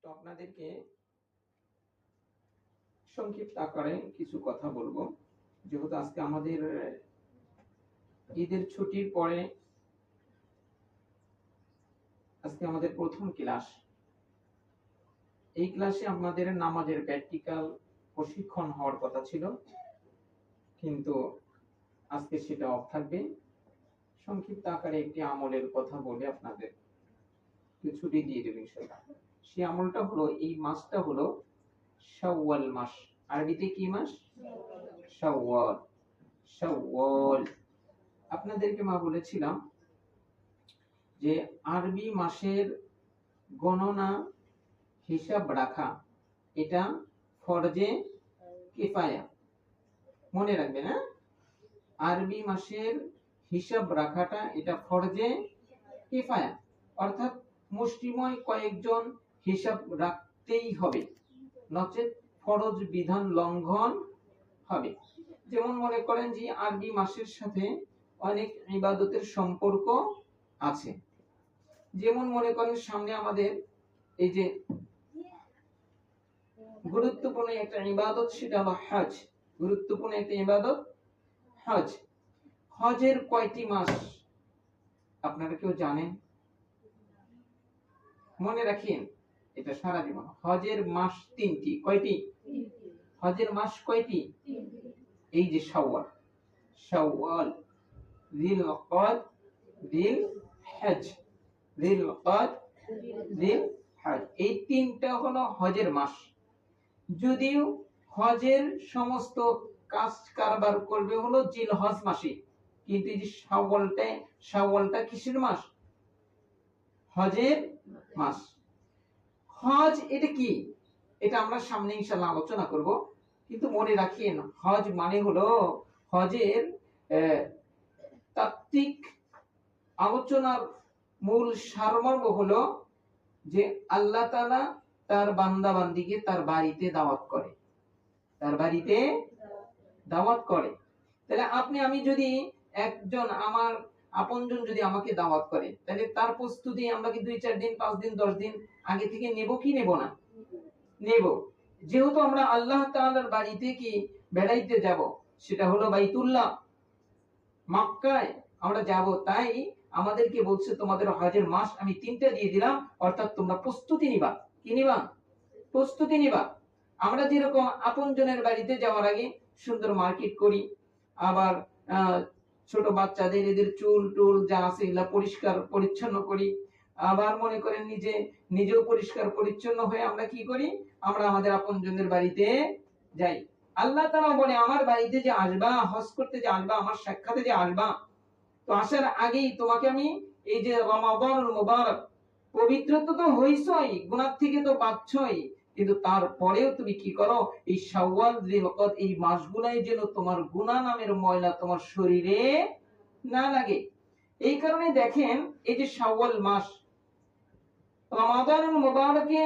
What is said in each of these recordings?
তো আপনাদেরকে সংক্ষিপ্ত আকারে কিছু কথা বলবো, যেহেতু আজকে আমাদের ঈদের ছুটির পরে আজকে আমাদের প্রথম ক্লাস। এই ক্লাসে আমাদের নামাজের প্র্যাকটিক্যাল প্রশিক্ষণ হওয়ার কথা ছিল, কিন্তু আজকে সেটা অফ থাকবে। সংক্ষিপ্ত আকারে একটি আমলের কথা বলে আপনাদের ছুটি দিয়ে দেবেন ইনশাআল্লাহ। সেই আমলটা হলো, এই মাসটা হলো শাওয়াল মাস। আরবিতে কি মাস? শাওয়াল। শাওয়াল আপনাদেরকে মা বলেছিলাম যে আরবি মাসের গণনা হিসাব রাখা এটা ফরজে কিফায়া। মনে রাখবেন, হ্যাঁ? আরবি মাসের হিসাব রাখাটা এটা ফরজে কিফায়া, অর্থাৎ মুষ্টিময় কয়েকজন হিসাব রাখতেই হবে, নচেত ফরজ বিধান লঙ্ঘন হবে। যেমন মনে করেন যে আরবি মাসের সাথে অনেক ইবাদতের সম্পর্ক আছে। যেমন মনে করেন সামনে আমাদের এই যে গুরুত্বপূর্ণ একটা ইবাদত, সেটা হলো হজ। গুরুত্বপূর্ণ একটা ইবাদত হজ। হজের কয়টি মাস আপনারা কেউ জানেন? মনে রাখেন এটা সারা জীবন। হজের মাস তিনটি। কয়টি? হজের মাস কয়টি? এই যে শাওয়াল, শাওয়াল, যিলকদ, যিলহজ, যিলকদ, যিলহজ, এই তিনটা হলো হজের মাস। যদিও হজের সমস্ত কাজ কারবার করবে হলো জিলহজ মাসে, কিন্তু এই যে শাওয়ালটা কিসের মাস? হজের মাস। হজ এটা কি, এটা আমরা সামনে ইনশাআল্লাহ আলোচনা করব, কিন্তু মনে রাখেন হজ মানে হলো, হজের তাত্ত্বিক আলোচনার মূল সারমর্ম হলো যে আল্লাহ তাআলা তার বান্দা বান্দিকে তার বাড়িতে দাওয়াত করে, তার বাড়িতে দাওয়াত করে। তাহলে আপনি আমি যদি একজন আমার আপনজন যদি আমাকে দাওয়াত করে, তাহলে তার প্রস্তুতি আমরা কি 2-4 দিন 5 দিন 10 দিন আগে থেকে নেব কি নেব না? নেব। যেহেতু আমরা আল্লাহ তাআলার বাড়িতে কি বেড়াইতে যাব, সেটা হলো বাইতুল্লাহ, মক্কায় আমরা যাব, তাই আমাদেরকে বলছে তোমাদের হজের মাস আমি 3টা দিয়ে দিলাম, অর্থাৎ তোমরা প্রস্তুতি নিবা। কি নিবা? প্রস্তুতি নিবা। আমরা যেরকম আপনজনের বাড়িতে যাওয়ার আগে সুন্দর মার্কেট করি, আবার ছোট বাচ্চাদের এদের চুল টুল যা আছে এগুলা পরিষ্কার পরিচ্ছন্ন করি, আবার মনে করেন নিজেও পরিষ্কার পরিচ্ছন্ন হয়ে আমরা কি করি, আমরা আমাদের আপনজনদের বাড়িতে যাই। আল্লাহ তাআলা বলে আমার বাড়িতে যে আসবা, হজ করতে যে আসবা, আমার সাক্ষাতে যে আসবা, তো আসার আগেই তোমাকে আমি এই যে রমাদানুল মুবারক, পবিত্রতা তো হইছই, গুনাহ থেকে তো বাঁচছই, কিন্তু তারপরেও তুমি কি করো, এই শাওয়াল যিলকদ এই মাসগুলাই যেন তোমার গুনাহ নামের ময়লা তোমার শরীরে না লাগে। এই কারণে দেখেন এই যে শাওয়াল মাস, রমাদানুল মুবারকে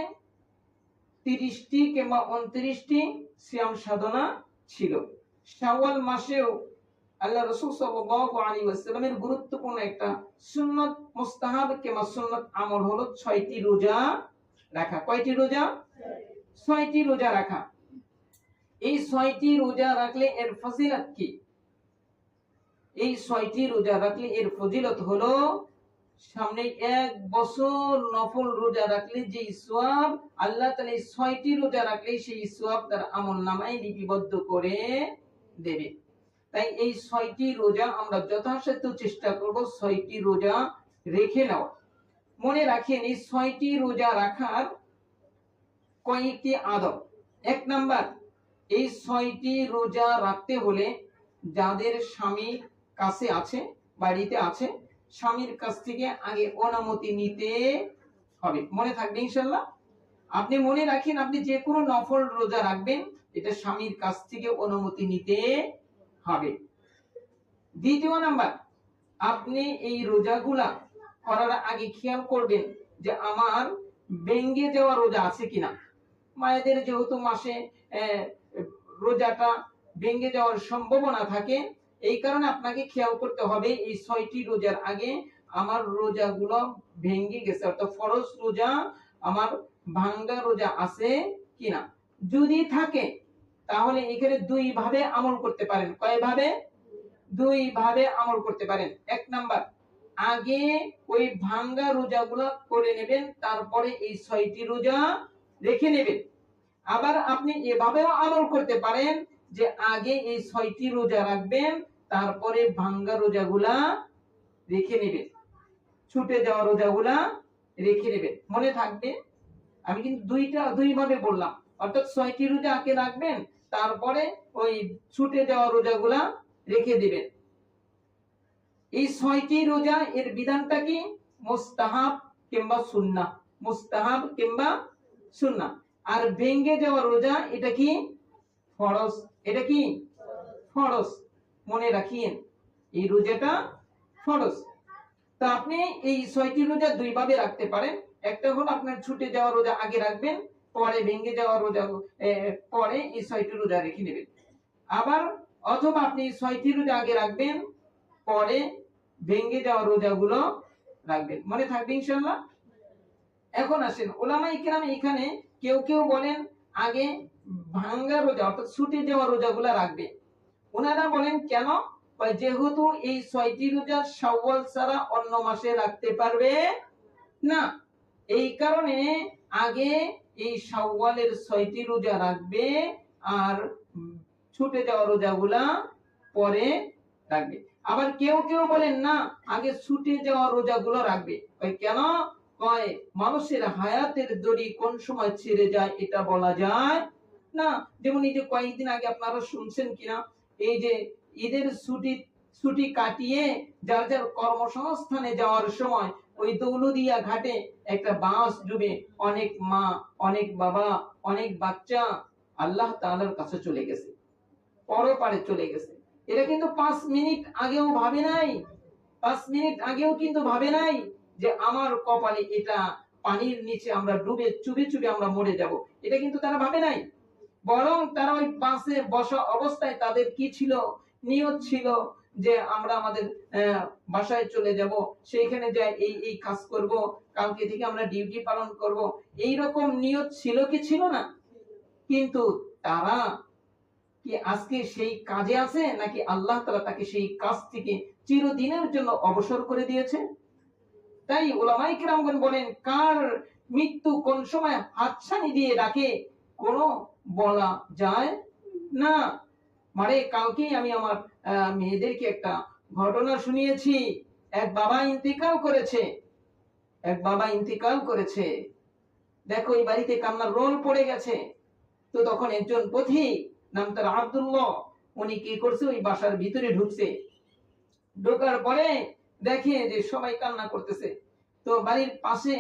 30টি কিংবা 29টি সিয়াম সাধনা ছিল। শাওয়াল মাসেও আল্লাহ রাসূল সাল্লাল্লাহু আলাইহি ওয়াসাল্লামের গুরুত্বপূর্ণ একটা সুন্নাত মুস্তাহাব কিংবা সুন্নাত আমল হলো 6টি রোজা রাখা। কয়টি রোজা? 6টি রোজা রাখা। এই 6টি রোজা রাখলে এর ফজিলত কি? এই 6টি রোজা রাখলে এর ফজিলত হলো, সামনে 1 বছর নফল রোজা রাখলে যে সওয়াব আল্লাহ তাআলা এই 6টি রোজা রাখলে সেই সওয়াব তার আমলনামায় লিপিবদ্ধ করে দেবে। তাই এই 6টি রোজা আমরা যথাসাধ্য চেষ্টা করব 6টি রোজা রেখে নেওয়া। মনে রাখেন এই 6টি রোজা রাখার কয়েকটি আদব। 1 নাম্বার, এই 6টি রোজা রাখতে হলে যাদের স্বামী কাছে আছে, বাড়িতে আছে, স্বামীর কাছ থেকে আগে অনুমতি নিতে হবে। মনে থাকবে ইনশাআল্লাহ। আপনি মনে রাখেন, আপনি যে কোনো নফল রোজা রাখবেন, এটা স্বামীর কাছ থেকে অনুমতি নিতে হবে। 2 নাম্বার, আপনি এই রোজাগুলা করার আগে খেয়াল করবেন যে আমার ভেঙে যাওয়া রোজা আছে কিনা। মায়েদের যেহেতু মাসে রোজাটা ভেঙে যাওয়ার সম্ভাবনা থাকে, এই কারণে আপনাকে খেয়াল করতে হবে এই 6টি রোজার আগে আমার রোজাগুলো ভেঙে গেছে, অর্থাৎ ফরজ রোজা আমার ভাঙ্গা রোজা আছে কিনা। যদি থাকে তাহলে এখানে দুই ভাবে আমল করতে পারেন। কয় ভাবে? দুই ভাবে আমল করতে পারেন। এক নাম্বার, আগে ওই ভাঙ্গা রোজাগুলো করে নেবেন, তারপরে এই 6টি রোজা রেখে নেবেন। আবার আপনি এভাবেও আমল করতে পারেন যে আগে এই 6টি রোজা রাখবেন, তারপরে ভাঙ্গা রোজাগুলা রেখে নেবেন, ছুটে যাওয়া রোজাগুলা রেখে নেবেন। মনে থাকবে আমি কিন্তু দুই ভাবে বললাম, অর্থাৎ 6টি রোজা আগে রাখবেন, তারপরে ওই ছুটে যাওয়া রোজাগুলা রেখে দিবেন। এই 6টি রোজা এর বিধানটা কি? মুস্তাহাব কিংবা সুন্নাহ, মুস্তাহাব কিংবা সুন্নাহ। আর ভেঙে যাওয়া রোজা এটা কি? ফরজ। এটা কি? ফরজ। মনে রাখিয়েন এই রোজাটা ফরজ। তা আপনি এই 6টি রোজা দুই ভাবে রাখতে পারেন। একটা হলো আপনার ছুটে যাওয়া রোজা আগে রাখবেন, পরে ভেঙে যাওয়া রোজা পরে এই 6টি রোজা রেখে নেবেন। আবার অথবা আপনি 6টি রোজা আগে রাখবেন, পরে ভেঙে যাওয়া রোজাগুলো রাখবেন। মনে থাকবে ইনশাআল্লাহ। এখন আসেন, উলামায়ে কেরাম এখানে কেউ কেউ বলেন আগে ভাঙ্গা রোজা অর্থাৎ ছুটে যাওয়া রোজাগুলো রাখবে। ওনারা বলেন কেন? যেহেতু এই 6টি রোজা শাওয়াল ছাড়া অন্য মাসে রাখতে পারবে না, এই কারণে আগে এই শাওয়ালের 6টি রোজা রাখবে, আর ছুটে যাওয়া রোজাগুলা পরে রাখবে। আবার কেউ কেউ বলেন না, আগে ছুটে যাওয়া রোজাগুলো রাখবে। কেন? কয় মানুষের হায়াতের দড়ি কোন সময় ছিঁড়ে যায় এটা বলা যায় না। যেমন এই যে কয়েকদিন আগে আপনারা শুনছেন কিনা, এই যে ঈদের ছুটি কাটিয়ে যার যার কর্মসংস্থানে যাওয়ার সময় ওই দৌলদিয়া ঘাটে একটা বাস ডুবে অনেক মা, অনেক বাবা, অনেক বাচ্চা আল্লাহ তাআলার কাছে চলে গেছে, পরপারে চলে গেছে। এটা কিন্তু 5 মিনিট আগেও ভাবে নাই, 5 মিনিট আগেও কিন্তু ভাবে নাই যে আমার কপালে এটা পানির নিচে আমরা ডুবে চুবে চুবে আমরা মরে যাব। এটা কিন্তু তারা ভাবে নাই। বরং তারা ওই বাসে বসা অবস্থায় তাদের কি ছিল? নিয়ত ছিল যে আমরা আমাদের বাসায় চলে যাব, সেইখানে যাই এই কাজ করব, কালকে থেকে আমরা ডিউটি পালন করব, এই রকম নিয়ত ছিল কি ছিল না? কিন্তু তারা কি আজকে সেই কাজে আছে, নাকি আল্লাহ তাআলা তাকে সেই কাজ থেকে চিরদিনের জন্য অবসর করে দিয়েছে? তাই উলামায়ে কেরামগণ বলেন কার মৃত্যু কোন সময় হাতছানি দিয়ে ডাকে কোনো বলা যায় না। মানে কালকেই আমি আমার মেয়েদেরকে একটা ঘটনা শুনিয়েছি। এক বাবা ইন্তেকাল করেছে, এক বাবা ইন্তেকাল করেছে। দেখো এই বাড়িতে কান্নার রোল পড়ে গেছে। তো তখন একজন পথিক, নাম তার আব্দুল্লাহ, উনি কি করছে? ওই বাসার ভিতরে ঢুকছে। ঢোকার পরে দেখে যে সবাই কান্না করতেছে। তো বাড়ির পাশে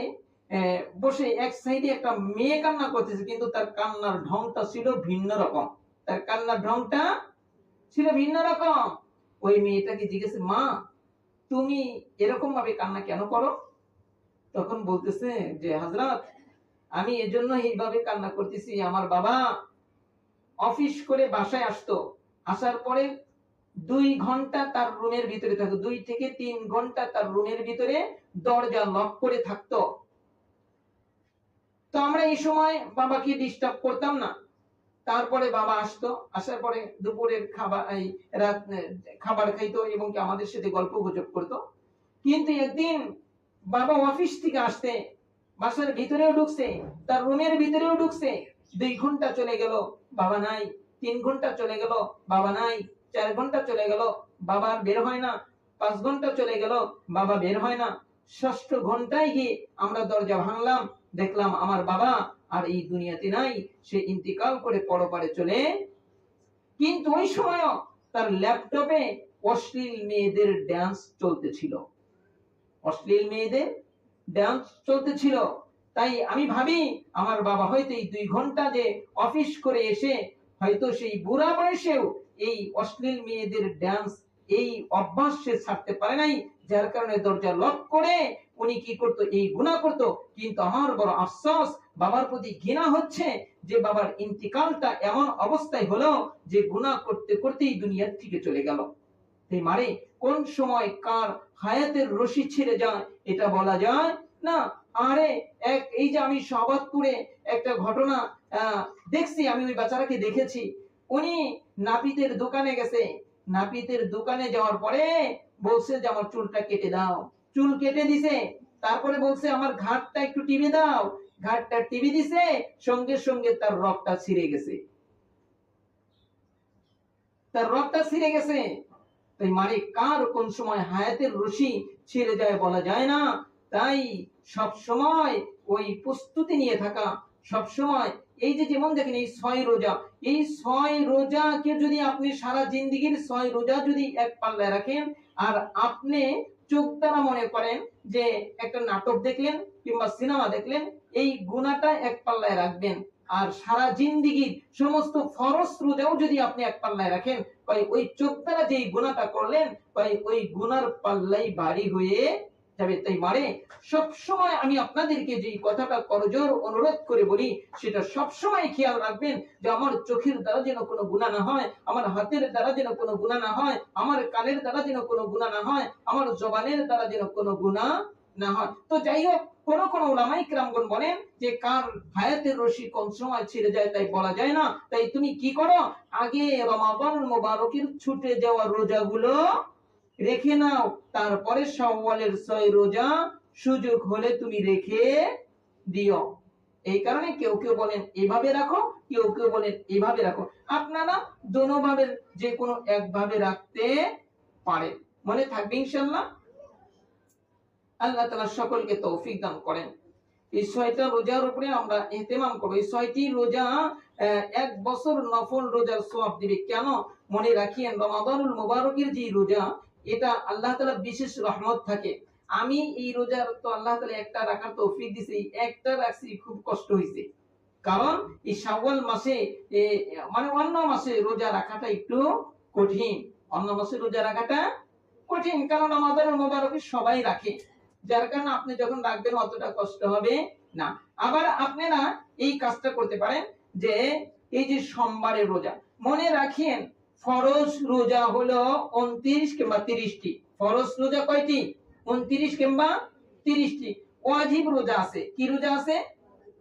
বসে এক সাইডে একটা মেয়ে কান্না করতেছে, কিন্তু তার কান্নার ঢংটা ছিল ভিন্ন রকম। তার কান্নার ঢংটা ছিল ভিন্ন রকম। ওই মেয়েটাকে জিজ্ঞেস, মা তুমি এরকম ভাবে কান্না কেন করো? তখন বলতেছে যে হযরত, আমি এজন্য এইভাবে কান্না করতেছি, আমার বাবা অফিস করে বাসায় আসতো, আসার পরে 2 ঘন্টা তার রুমের ভিতরে থাকতো, 2 থেকে 3 ঘন্টা তার রুমের ভিতরে দরজা লক করে থাকতো। তো আমরা এই সময় বাবাকে ডিস্টার্ব করতাম না। তারপরে বাবা আসতো, আসার পরে দুপুরের খাবার রাত খাবার খাইতো এবং কি আমাদের সাথে গল্প গুজব করতো। কিন্তু একদিন বাবা অফিস থেকে আসতে বাসার ভিতরেও ঢুকছে, তার রুমের ভিতরেও ঢুকছে, 2 ঘন্টা চলে গেল বাবা নাই, 3 ঘন্টা চলে গেল বাবা নাই, 4 ঘন্টা চলে গেল বাবা বের হয় না, 5 ঘন্টা চলে গেল বাবা বের হয় না। 6ষ্ঠ ঘন্টায় গিয়ে আমরা দরজা ভাঙলাম, দেখলাম আমার বাবা আর এই দুনিয়াতে নাই, সে ইন্তিকাল করে পরপারে চলে। কিন্তু ওই সময় তার ল্যাপটপে অশ্লীল মেয়েদের ডান্স চলতেছিল, অশ্লীল মেয়েদের ডান্স চলতেছিল। তাই আমি ভাবি আমার বাবা হয়তো এই 2 ঘন্টা যে অফিস করে এসে হয়তো সেই বুড়া বয়সেও এই অশ্লীল মেয়েদের ডান্স এই অভ্যাস সে ছাড়তে পারে নাই, যার কারণে দরজা লক করে উনি কি করতো? এই গুনাহ করতো। কিন্তু আমার বড় আফসোস, বাবার প্রতি ঘৃণা হচ্ছে যে বাবার ইন্তিকালটা এমন অবস্থায় হলো যে গুনাহ করতে করতেই দুনিয়া থেকে চলে গেল। তাই মানে কোন সময় কার হায়াতের রশি ছিঁড়ে যায় এটা বলা যায় না। আরে এই যে আমি শাহবাজপুরে একটা ঘটনা দেখছি, আমি ওই বাচ্চাটাকে দেখেছি। উনি নাপিতের দোকানে গেছে, নাপিতের দোকানে যাওয়ার পরে বলছে যে আমার চুলটা কেটে দাও। চুল কেটে দিছে, তারপরে বলছে আমার ঘাটটা একটু টিপে দাও। ঘাটটা টিপে দিছে, সঙ্গে সঙ্গে তার রগটা ছিঁড়ে গেছে। তার রগটা ছিঁড়ে গেছে। তাই মানে কার কোন সময় হায়াতের রশি ছিঁড়ে যায় বলা যায় না। তাই সব সময় ওই প্রস্তুতি নিয়ে থাকা, সব সময় এই যে যেমন দেখেন এই 6 রোজা, এই 6 রোজাকে যদি আপনি সারা জিন্দেগীর 6 রোজা যদি এক পাল্লায় রাখেন, আর আপনি চোখ দ্বারা মনে করেন যে একটা নাটক দেখলেন কিংবা সিনেমা দেখলেন, এই গুনাহটা এক পাল্লায় রাখবেন। আর সারা জিন্দেগীর সমস্ত ফরজ রোজাও যদি আপনি এক পাল্লায় রাখেন, ভাই ওই চোখ দ্বারা যেই গুনাহটা করলেন, ভাই ওই গুনার পাল্লাই ভারী হয়ে যাবে। তাই মানে সব সময় আমি আপনাদেরকে যে কথাটা করজোর অনুরোধ করে বলি, সেটা সব সময় খেয়াল রাখবেন যে আমার চোখের দ্বারা যেন কোনো গুনাহ না হয়, আমার হাতের দ্বারা যেন কোনো গুনাহ না হয়, আমার কানের দ্বারা যেন কোনো গুনাহ না হয়, আমার জবানের দ্বারা যেন কোনো গুনাহ না হয়। তো যাই হোক, কোন কোন উলামায়ে কিরামগণ বলেন যে কার হায়াতের রশি কোন সময় ছিঁড়ে যায় তাই বলা যায় না। তাই তুমি কি করো, আগে রমাদানুল মুবারকের ছুটে যাওয়া রোজাগুলো রেখে নাও, তারপরে শাওয়ালের 6 রোজা সুযোগ হলে তুমি রেখে দিও। এই কারণে কেউ কেউ বলেন এভাবে রাখো, কেউ কেউ বলেন এভাবে রাখো। আপনারা দোনোভাবে যে কোনো একভাবে রাখতে পারেন। মনে থাকবে ইনশাআল্লাহ। আল্লাহ তাআলা সকলকে তৌফিক দান করেন। এই 6টা রোজার উপরে আমরা ইহতিমাম করব। এই 6টি রোজা 1 বছর নফল রোজার সওয়াব দিবে। কেন? মনে রাখিয়েন, রমাদানুল মুবারকের যে রোজা, এটা আল্লাহ তাআলার বিশেষ রহমত থাকে। আমি এই রোজার তো আল্লাহ তাআলা একটা রাখার তৌফিক দিয়েছে, একটা রাখছি খুব কষ্ট হইছে। কারণ এই শাওয়াল মাসে মানে অন্য মাসে রোজা রাখাটা একটু কঠিন। অন্য মাসে রোজা রাখাটা কঠিন, কারণ রমাদানুল মুবারকে সবাই রাখে। যার কারণে আপনি যখন রাখবেন অতটা কষ্ট হবে না। আবার আপনারা এই কাজটা করতে পারেন যে এই যে সোমবারের রোজা, মনে রাখেন ফরজ রোজা হলো 29 কিংবা 30টি। ফরজ রোজা কয়টি? 29 কিংবা 30টি। ওয়াজিব রোজা আছে। কি রোজা আছে?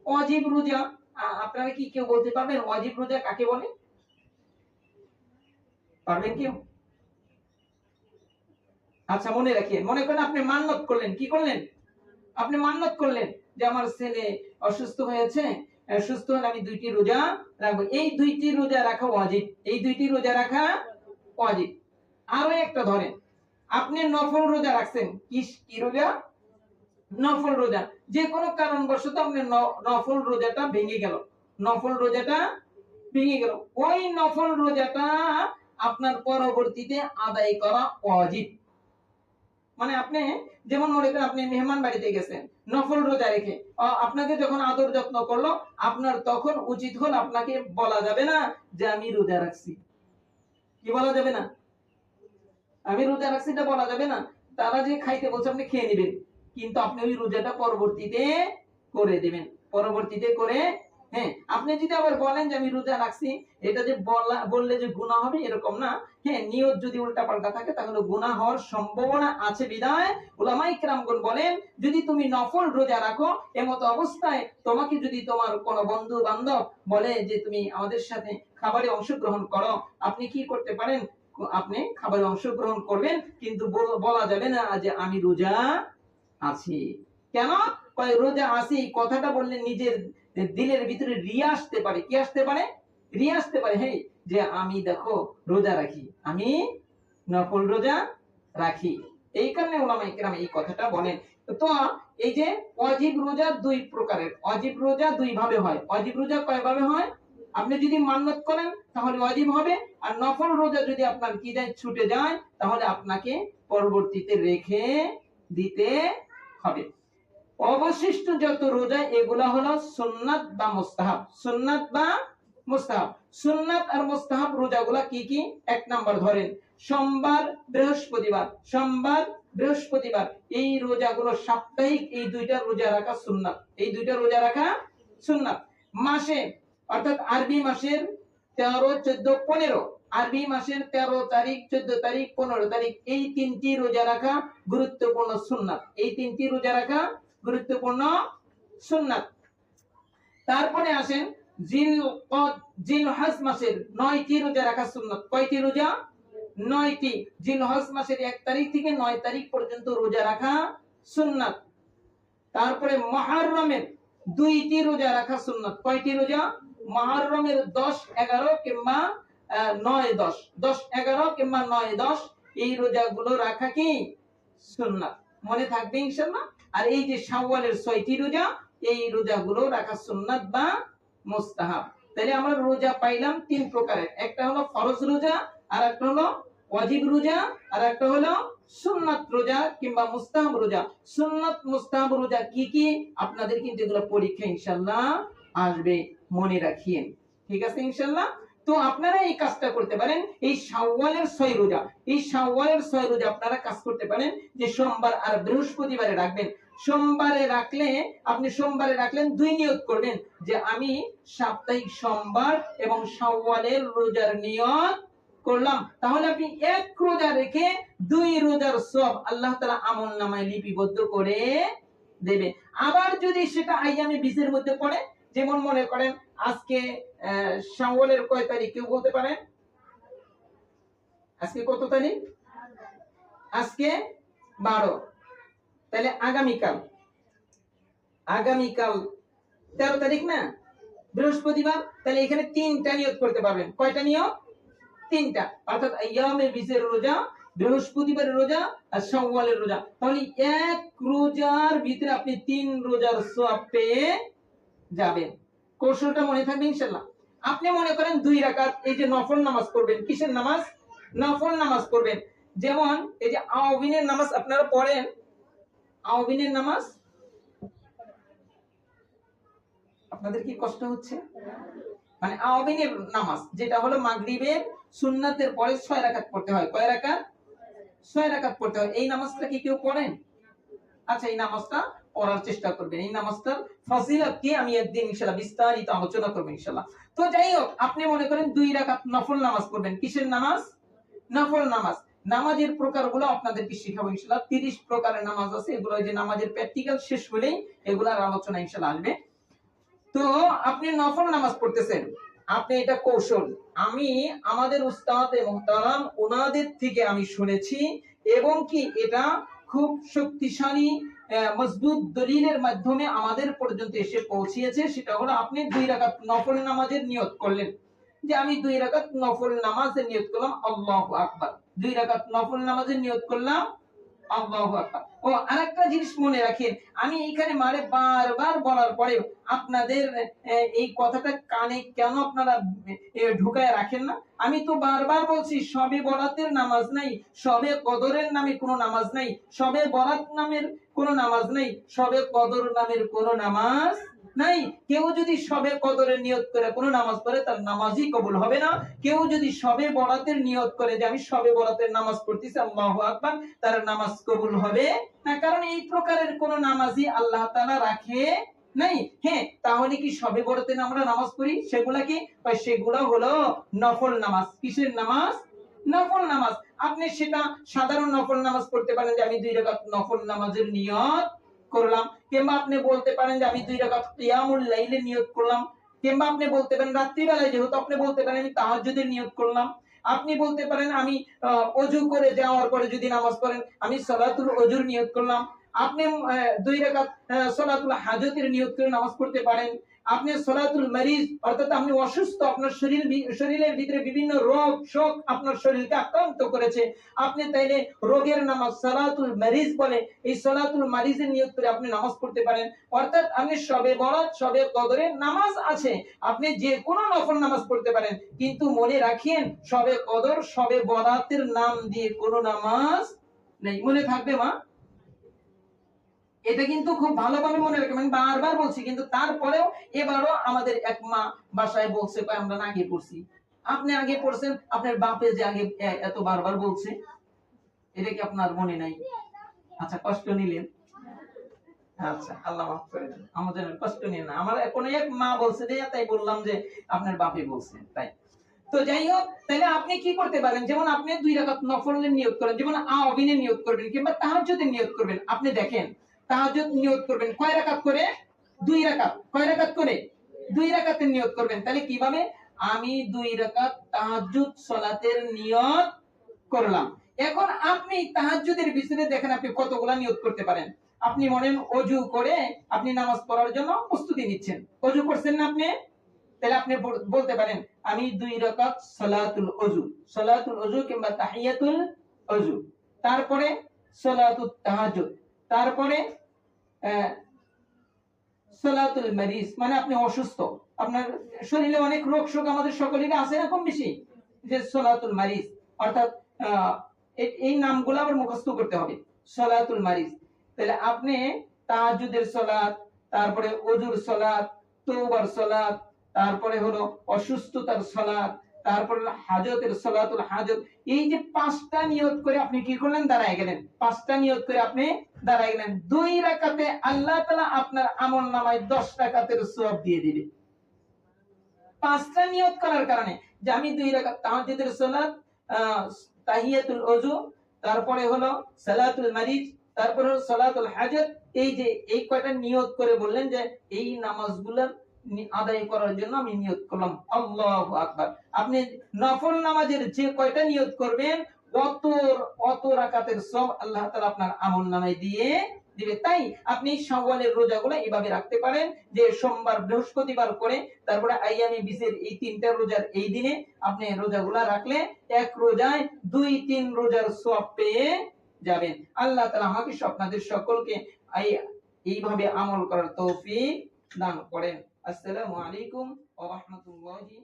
ওয়াজিব রোজা। আপনারা কি কেউ বলতে পারবেন ওয়াজিব রোজা কাকে বলে? পারবেন কেউ? আচ্ছা, মনে রাখিয়েন। মনে করেন আপনি মান্নত করলেন। কি করলেন? আপনি মান্নত করলেন যে আমার ছেলে অসুস্থ হয়েছে, সুস্থ হলে আমি 2টি রোজা রাখবো। এই 2টি রোজা রাখা ওয়াজিব। এই 2টি রোজা রাখা ওয়াজিব। আরো একটা ধরেন, আপনি নফল রোজা রাখছেন। কি রোজা? নফল রোজা। যে কোনো কারণবশত আপনি নফল রোজাটা ভেঙে গেল, নফল রোজাটা ভেঙে গেল, ওই নফল রোজাটা আপনার পরবর্তীতে আদায় করা ওয়াজিব। মানে আপনি যেমন মনে করেন আপনি মেহমান বাড়িতে গেছেন নফল রোজা রেখে, আপনাকে যখন আদর যত্ন করলো, আপনার তখন উচিত হল আপনাকে বলা যাবে না যে আমি রোজা রাখছি। কি বলা যাবে না? আমি রোজা রাখছি এটা বলা যাবে না। তারা যে খাইতে বলছে আপনি খেয়ে নেবেন, কিন্তু আপনি ওই রোজাটা পরবর্তীতে করে দিবেন। পরবর্তীতে করে, হ্যাঁ, আপনি যদি আবার বলেন যে আমি রোজা রাখছি, এটা যে বললে যে গুনাহ হবে এরকম না। হ্যাঁ, নিয়ত যদি উল্টাপাল্টা থাকে তাহলে গুনাহ হওয়ার সম্ভাবনা আছে। বিধায় উলামায়ে কিরামগণ বলেন যদি তুমি নফল রোজা রাখো, এমত অবস্থায় তোমাকে যদি তোমার কোনো বন্ধু বান্ধব বলে যে তুমি আমাদের সাথে খাবারে অংশগ্রহণ করো, আপনি কি করতে পারেন? আপনি খাবারে অংশগ্রহণ করবেন, কিন্তু বলা যাবে না যে আমি রোজা আছি। কেন? রোজা আছি কথাটা বললে নিজের দিলের ভিতরে রিয়া আসতে পারে। কি আসতে পারে? রিয়া আসতে পারে। হ্যাঁ, যে আমি দেখো রোজা রাখি, আমি নফল রোজা রাখি। এই কারণে উলামায়ে কেরাম এই কথাটা বলেন। তো এই যে ওয়াজিব রোজা 2 প্রকারের। ওয়াজিব রোজা 2 ভাবে হয়। ওয়াজিব রোজা কয় ভাবে হয়? আপনি যদি মান্নত করেন তাহলে ওয়াজিব হবে, আর নফল রোজা যদি আপনার কি যায় ছুটে যায় তাহলে আপনাকে পরবর্তীতে রেখে দিতে হবে। অবশিষ্ট যত রোজা এগুলা হলো সুন্নাত বা মুস্তাহাব। সুন্নাত বা মুস্তাহাব। সুন্নাত আর মুস্তাহাব রোজাগুলা কি কি? 1 নাম্বার ধরেন সোমবার বৃহস্পতিবার। সোমবার বৃহস্পতিবার এই রোজাগুলো সাপ্তাহিক, এই 2টা রোজা রাখা সুন্নাত। এই 2টা রোজা রাখা সুন্নাত। মাসে অর্থাৎ আরবি মাসের 13, 14, 15, আরবি মাসের 13 তারিখ, 14 তারিখ, 15 তারিখ এই 3টি রোজা রাখা গুরুত্বপূর্ণ সুন্নাত। এই 3টি রোজা রাখা গুরুত্বপূর্ণ সুন্নাত। তারপরে আসেন জিলহজ মাসের 9টি রোজা রাখা সুন্নাত। কয়টি রোজা? 9টি। জিলহজ মাসের 1 তারিখ থেকে 9 তারিখ পর্যন্ত রোজা রাখা সুন্নাত। তারপরে মুহররমের 2টি রোজা রাখা সুন্নাত। কয়টি রোজা? মুহররমের 10, 11 কিংবা 9, 10, 10, 11 কিংবা 9, 10 এই রোজাগুলো রাখা কি সুন্নাত। মনে থাকবে ইনশাআল্লাহ। আর এই যে শাওয়ালের 6টি রোজা, এই রোজাগুলো রাখা সুন্নাত বা মুস্তাহাব। তাহলে আমরা রোজা পাইলাম 3 প্রকারের। একটা হলো ফরজ রোজা, আর একটা হলো ওয়াজিব রোজা, আর একটা হলো সুন্নাত রোজা কিংবা মুস্তাহাব রোজা। সুন্নাত মুস্তাহাব রোজা কি কি, আপনাদের কিন্তু এগুলো পরীক্ষা ইনশাআল্লাহ আসবে, মনে রাখিয়েন। ঠিক আছে ইনশাআল্লাহ। তো আপনারা এই কাজটা করতে পারেন, এই শাওয়ালের 6 রোজা, এই শাওয়ালের 6 রোজা আপনারা কাজ করতে পারেন যে সোমবার আর বৃহস্পতিবারে রাখবেন। সোমবারে রাখলে আপনি সোমবারে রাখলেন 2 নিয়ত করবেন যে আমি সাপ্তাহিক সোমবার এবং শাওয়ালের রোজার নিয়ত করলাম। তাহলে আপনি 1 রোজা রেখে 2 রোজার সওয়াব আল্লাহ তাআলা আমলনামায় লিপিবদ্ধ করে দেবে। আবার যদি সেটা আইয়ামে বীজের মধ্যে পড়ে, যেমন মনে করেন আজকে শাওয়ালের কয় তারিখ কেউ বলতে পারেন? আজকে কত তারিখ? আজকে 12। তাহলে আগামীকাল 13 তারিখ না, বৃহস্পতিবার। তাহলে এখানে 3টা নিয়ত করতে পারবেন। কয়টা নিয়ত? 3টা। অর্থাৎ আইয়ামে বীজের রোজা, বৃহস্পতিবারের রোজা আর শাওয়ালের রোজা। তাহলে 1 রোজার ভিতরে আপনি 3 রোজার সওয়াব পেয়ে যাবেন। কৌশলটা মনে থাকবে ইনশাআল্লাহ। আপনি মনে করেন 2 রাকাত এই যে নফল নামাজ পড়বেন। কিসের নামাজ? নফল নামাজ পড়বেন। যেমন এই যে আওয়াবিনের নামাজ আপনারা পড়েন, আওয়াবিনের নামাজ। আপনাদের কি কষ্ট হচ্ছে? মানে আওয়াবিনের নামাজ যেটা হলো মাগরিবের সুন্নাতের পরে 6 রাকাত পড়তে হয়। কয় রাকাত? 6 রাকাত পড়তে হয়। এই নামাজটা কি কেউ পড়েন? আচ্ছা, এই নামাজটা পড়ার চেষ্টা করবেন। এই নামাজটার ফজিলত কি আমি একদিন ইনশাআল্লাহ বিস্তারিত আলোচনা করব ইনশাআল্লাহ। তো যাই হোক, আপনি মনে করেন 2 রাকাত নফল নামাজ পড়বেন। কিসের নামাজ? নফল নামাজ। নামাজের প্রকারগুলো আপনাদেরকে শিখাবো ইনশাআল্লাহ। 30 প্রকারের নামাজ আছে। এগুলো যে নামাজের প্র্যাকটিক্যাল শেষ হলেই এগুলার আলোচনা ইনশাআল্লাহ আসবে। তো আপনি নফল নামাজ পড়তেছেন, আপনি এটা কৌশল আমি আমাদের উস্তাদ মুহতারাম ওনাদের থেকে আমি শুনেছি, এবং কি এটা খুব শক্তিশালী মজবুত দলিলের মাধ্যমে আমাদের পর্যন্ত এসে পৌঁছিয়েছে। সেটা হলো আপনি 2 রাকাত নফল নামাজের নিয়ত করলেন যে আমি 2 রাকাত নফল নামাজের নিয়ত করলাম, আল্লাহু আকবার। 2 রাকাত নফল নামাজের নিয়ত করলাম, আল্লাহু আকবার। ও আরেকটা জিনিস মনে রাখেন, আমি এখানে মানে বারবার বলার পরেও আপনাদের এই কথাটা কানে কেন আপনারা ঢুকায় রাখেন না? আমি তো বারবার বলছি শবে বরাতের নামাজ নাই, শবে কদরের নামে কোনো নামাজ নাই, শবে বরাত নামের কোনো নামাজ নাই, শবে কদর নামের কোনো নামাজ নাই। কেউ যদি শবে কদরের নিয়ত করে কোনো নামাজ পড়ে তার নামাজই কবুল হবে না। কেউ যদি শবে বরাতের নিয়ত করে যে আমি শবে বরাতের নামাজ পড়তেছি, আল্লাহু আকবার, তার নামাজ কবুল হবে না। কারণ এই প্রকারের কোন নামাজই আল্লাহ তাআলা রাখে নাই। হ্যাঁ, তাহলে কি শবে বরাতে আমরা নামাজ পড়ি? সেগুলা কি? সেগুলো হলো নফল নামাজ। কিসের নামাজ? নফল নামাজ। আপনি সেটা সাধারণ নফল নামাজ পড়তে পারেন যে আমি 2 রাকাত নফল নামাজের নিয়ত করলাম, কিংবা আপনি বলতে পারেন যে আমি 2 রাকাত কিয়ামুল লাইলের নিয়ত করলাম, কিংবা আপনি বলতে পারেন রাত্রিবেলায় যেহেতু আপনি বলতে পারেন আমি তাহাজ্জুদের নিয়ত করলাম। আপনি বলতে পারেন আমি ওযু করে যাওয়ার পরে যদি নামাজ পড়েন আমি সালাতুল ওযুর নিয়ত করলাম। আপনি 2 রাকাত সালাতুল হাজতের নিয়ত করে নামাজ পড়তে পারেন। আপনি সালাতুল মারিজ, অর্থাৎ আপনি অসুস্থ, আপনার শরীরের ভিতরে বিভিন্ন রোগ শোক আপনার শরীরকে আক্রান্ত করেছে, আপনি তাইলে রোগের নামাজ সালাতুল মারিজ বলে এই সালাতুল মারিজের নিয়ত করে আপনি নামাজ পড়তে পারেন। অর্থাৎ আপনি শবে বরাত শবে কদরের নামাজ আছে, আপনি যে কোনো নফল নামাজ পড়তে পারেন, কিন্তু মনে রাখিয়েন শবে কদর শবে বরাতের নাম দিয়ে কোনো নামাজ নেই। মনে থাকবে মা? এটা কিন্তু খুব ভালোভাবে মনে রাখবেন। আমি বারবার বলছি, কিন্তু তারপরেও এবারও আমাদের এক মা বাসায় বলছে আমরা আগে পড়ছি। আপনি আগে পড়ছেন, আপনার বাপে যে আগে এত বারবার বলছে, এটা কি আপনার মনে নাই? আচ্ছা, কষ্ট নিলেন? আচ্ছা, আল্লাহ মাফ করে দেন, আমাদের কষ্ট নিয়ে না। আমার কোন এক মা বলছে যে তাই বললাম যে আপনার বাপে বলছেন তাই। তো যাই হোক, তাহলে আপনি কি করতে পারেন, যেমন আপনি 2 রাকাত নফলের নিয়ত করেন, যেমন আওয়াবিনের নিয়ত করবেন কিংবা তাহাজ্জুদের নিয়ত করবেন। আপনি দেখেন তাহাজ্জুদ নিয়ত করবেন কয় রাকাত করে? 2 রাকাত। কয় রাকাত করে? 2 রাকাতের নিয়ত করবেন। তাহলে কিভাবে? আমি 2 রাকাত তাহাজ্জুদ সালাতের নিয়ত করলাম। এখন আপনি তাহাজ্জুদের ভিতরে দেখেন আপনি কতগুলা নিয়ত করতে পারেন। আপনি মনে ওযু করে আপনি নামাজ পড়ার জন্য প্রস্তুতি নিচ্ছেন। ওযু করছেন না আপনি? তাহলে আপনি বলতে পারেন আমি 2 রাকাত সালাতুল ওযু কিংবা তাহিয়াতুল ওযু, তারপরে সালাতুত তাহাজ্জুদ, তারপরে সালাতুল মারিজ, মানে আপনি অসুস্থ, আপনার শরীরে অনেক রোগ শোক আমাদের সকলেরই আছে না কম বেশি, যে সালাতুল মারিজ, অর্থাৎ এই নামগুলো আবার মুখস্থ করতে হবে। সালাতুল মারিজ, তাহলে আপনি তাহাজ্জুদের সালাত, তারপরে ওযুর সালাত, তওবার সালাত, তারপরে হলো অসুস্থতার সালাত, তারপরে হাজতের সালাতুল হাজত, এই যে 5টা নিয়ত করে আপনি কি করলেন? দাঁড়ায় গেলেন। 5টা নিয়ত করে আপনি দাঁড়ায় গেলেন। 2 রাকাতে আল্লাহ তাআলা আপনার আমলনামায় 10 রাকাতের সওয়াব দিয়ে দিবে। 5টা নিয়ত করার কারণে যে আমি 2 রাকাত তাহাজ্জুদের সালাত, তাহিয়াতুল ওযু, তারপরে হলো সালাতুল মারিজ, তারপরে হলো সালাতুল হাজত, এই যে এই কয়টা নিয়ত করে বললেন যে এই নামাজগুলো আদায় করার জন্য আমি নিয়ত করলাম। আল্লাহু আকবার। আপনি নফল নামাজের যে কয়টা নিয়ত করবেন অত রাকাতের সওয়াব আল্লাহ তাআলা আপনার আমলনামায় দিয়ে দিবে। তাই আপনি শাওয়ালের রোজাগুলো এইভাবে রাখতে পারেন যে সোমবার বৃহস্পতিবার করে, তারপরে আইয়ামে বিজের এই 3টা রোজার এই দিনে আপনি রোজাগুলো রাখলে এক রোজায় 2-3 রোজার সওয়াব পেয়ে যাবেন। আল্লাহ তাআলা আমাকে আপনাদের সকলকে এইভাবে আমল করার তৌফিক দান করেন। আসসালামু আলাইকুম ওয়া রাহমাতুল্লাহি